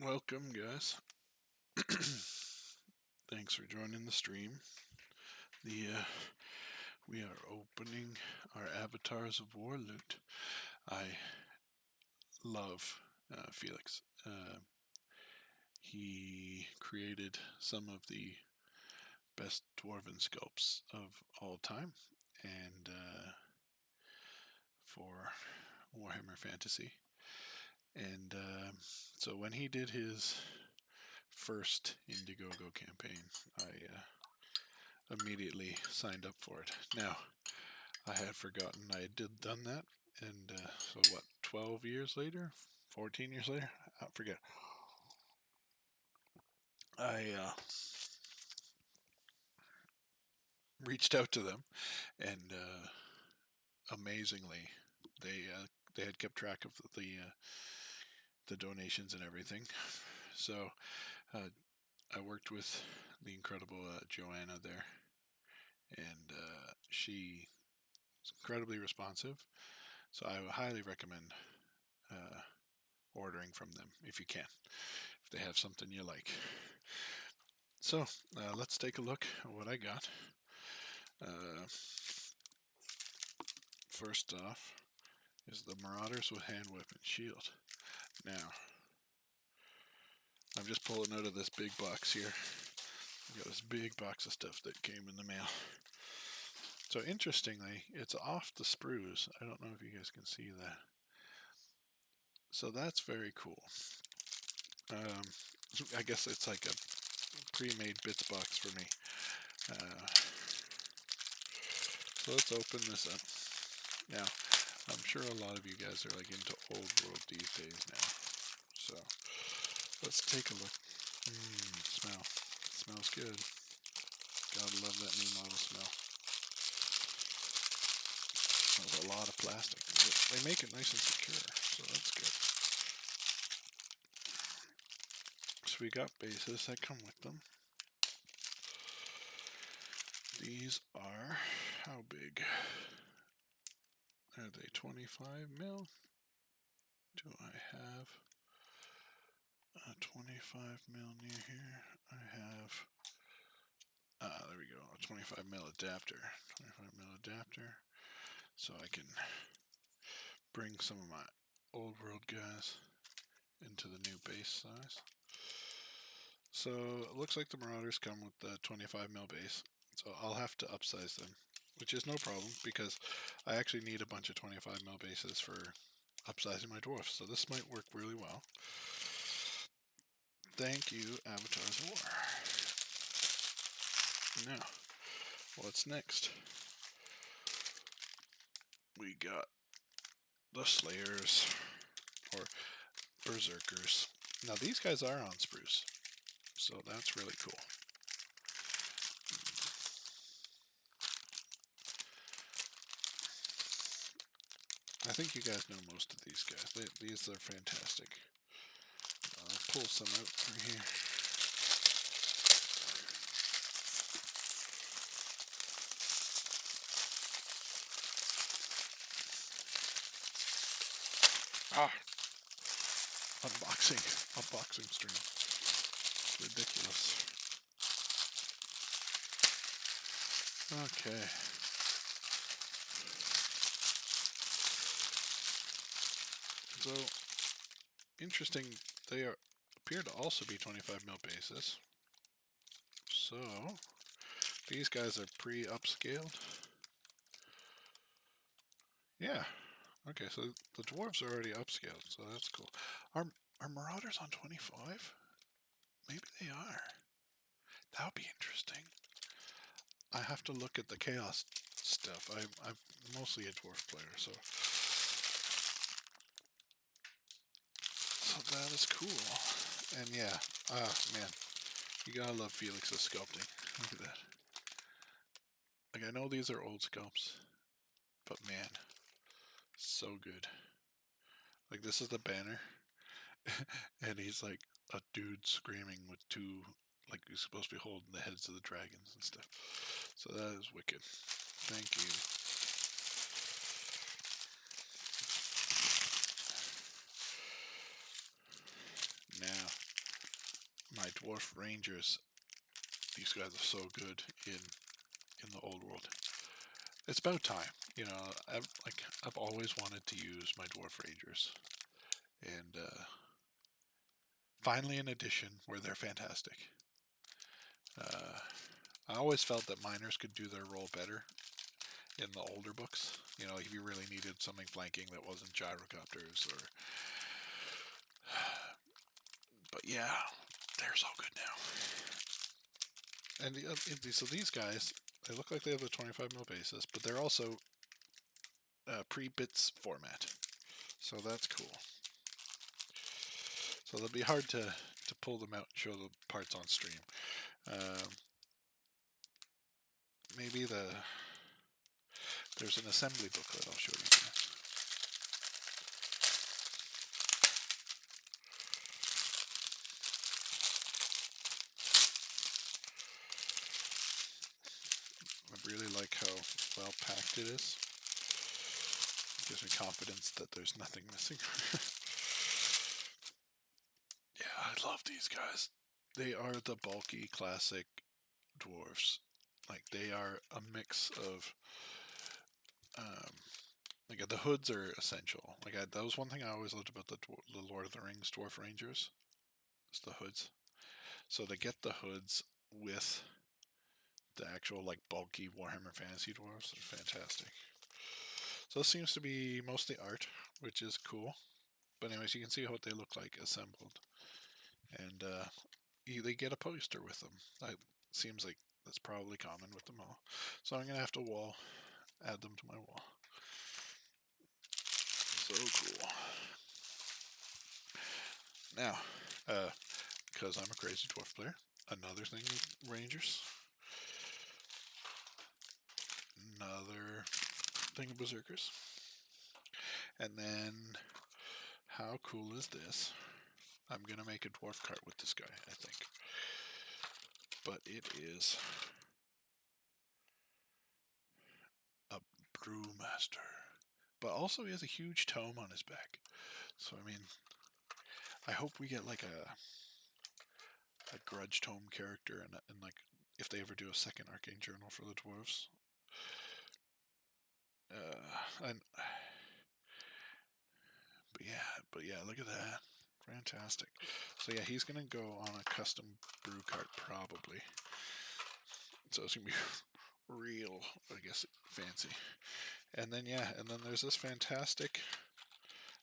Welcome, guys. Thanks for joining the stream. The We are opening our Avatars of War loot. I love Felix. He created some of the best dwarven sculpts of all time, and for Warhammer Fantasy. And so when he did his first Indiegogo campaign, I immediately signed up for it. Now, I had forgotten I had done that, and so what? 12 years later, 14 years later, I forget. I reached out to them, and amazingly, they had kept track of the donations and everything. So uh, I worked with the incredible Joanna there, and she is incredibly responsive. So I would highly recommend uh, ordering from them if you can, if they have something you like. So let's take a look at what I got. Uh, First off is the Marauders with hand weapon shield. Now, I'm just pulling out of this big box here. I've got this big box of stuff that came in the mail. So interestingly, it's off the sprues. I don't know if you guys can see that. So that's very cool. I guess it's like a pre-made bits box for me. So let's open this up. Now, I'm sure a lot of you guys are like into old world these days now. So let's take a look. Smell. It smells good. Gotta love that new model smell. Smells a lot of plastic. They make it nice and secure, so that's good. So we got bases that come with them. These are how big? Are they 25 mil? Do I have a 25 mil near here? I have, there we go, a 25 mil adapter. 25 mil adapter. So I can bring some of my old world guys into the new base size. So it looks like the Marauders come with the 25 mil base. So I'll have to upsize them, which is no problem because I actually need a bunch of 25 mil bases for upsizing my dwarfs. So this might work really well. Thank you, Avatars of War. Now, what's next? We got the Slayers, or Berserkers. Now these guys are on spruce, so that's really cool. I think you guys know most of these guys. These are fantastic. I'll pull some out through here. Ah! Unboxing stream. Ridiculous. Okay. So, interesting, they appear to also be 25 mil bases. So, these guys are pre-upscaled. Yeah. Okay, so the dwarves are already upscaled, so that's cool. Are Marauders on 25? Maybe they are. That would be interesting. I have to look at the chaos stuff. I'm mostly a dwarf player, so that is cool. And yeah, man, you gotta love Felix's sculpting. Look at that. Like, I know these are old sculpts, but man, so good. Like, this is the banner, and he's like a dude screaming with two, like he's supposed to be holding the heads of the dragons and stuff. So that is wicked. Thank you. Now, Dwarf Rangers. These guys are so good in the old world. It's about time, you know. I've always wanted to use my Dwarf Rangers, and finally an edition where they're fantastic. I always felt that miners could do their role better in the older books. You know, if you really needed something flanking that wasn't gyrocopters or. But yeah, they're so good now. And so these guys, they look like they have a 25 mil basis, but they're also pre-bits format. So that's cool. So they'll be hard to pull them out and show the parts on stream. Maybe there's an assembly booklet I'll show you guys. I really like how well packed it is. It gives me confidence that there's nothing missing. Yeah, I love these guys. They are the bulky classic dwarves. Like, they are a mix of like, the hoods are essential. Like, that was one thing I always loved about the Lord of the Rings Dwarf Rangers. It's the hoods. So to get the hoods with the actual, like, bulky Warhammer Fantasy dwarves are fantastic. So this seems to be mostly art, which is cool. But anyways, you can see what they look like assembled. And they get a poster with them. It seems like that's probably common with them all. So I'm going to have to add them to my wall. So cool. Now, because I'm a crazy dwarf player, another thing with Rangers. Another thing of Berserkers. And then, how cool is this? I'm going to make a dwarf cart with this guy, I think. But it is a brewmaster. But also he has a huge tome on his back. So, I mean, I hope we get like a grudge tome character and like, if they ever do a second Arcane Journal for the dwarves. But yeah, look at that. Fantastic. So yeah, he's gonna go on a custom brew cart probably. So it's gonna be real, I guess, fancy. And then yeah, and then there's this fantastic,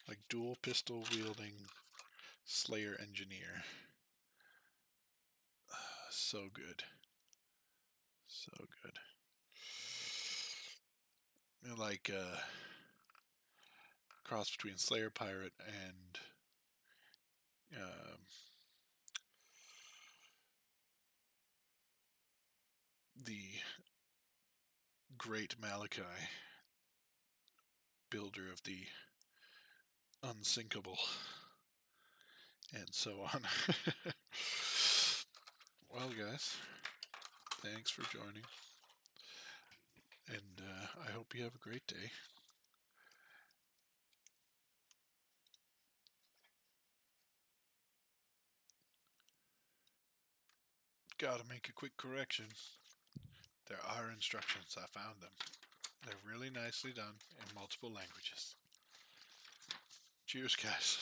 like, dual pistol wielding Slayer Engineer. So good. So good. Like cross between Slayer Pirate and the great Malachi, builder of the unsinkable, and so on. Well, guys, thanks for joining, and I hope you have a great day. Gotta make a quick correction. There are instructions. I found them. They're really nicely done in multiple languages. Cheers, guys.